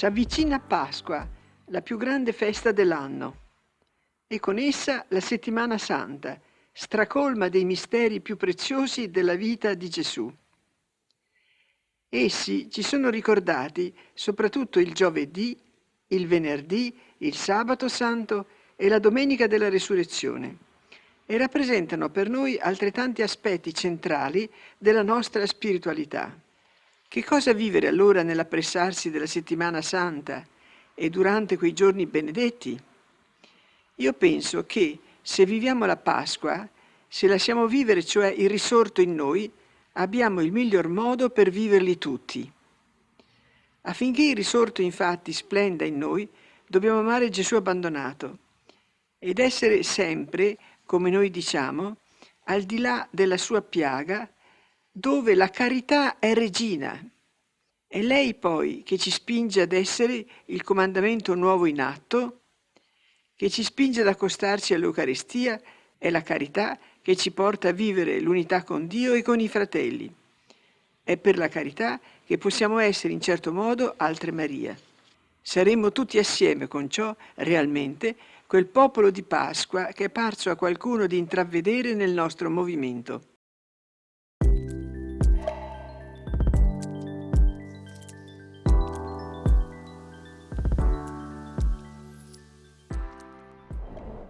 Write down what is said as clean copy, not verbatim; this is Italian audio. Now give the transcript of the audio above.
S'avvicina Pasqua, la più grande festa dell'anno, e con essa la Settimana Santa, stracolma dei misteri più preziosi della vita di Gesù. Essi ci sono ricordati soprattutto il giovedì, il venerdì, il sabato santo e la domenica della Resurrezione e rappresentano per noi altrettanti aspetti centrali della nostra spiritualità. Che cosa vivere allora nell'appressarsi della Settimana Santa e durante quei giorni benedetti? Io penso che se viviamo la Pasqua, se lasciamo vivere cioè il risorto in noi, abbiamo il miglior modo per viverli tutti. Affinché il risorto infatti splenda in noi, dobbiamo amare Gesù abbandonato ed essere sempre, come noi diciamo, al di là della sua piaga, dove la carità è regina. È lei poi che ci spinge ad essere il comandamento nuovo in atto, che ci spinge ad accostarci all'Eucaristia, è la carità che ci porta a vivere l'unità con Dio e con i fratelli. È per la carità che possiamo essere in certo modo altre Maria. Saremmo tutti assieme con ciò, realmente, quel popolo di Pasqua che è parso a qualcuno di intravedere nel nostro movimento.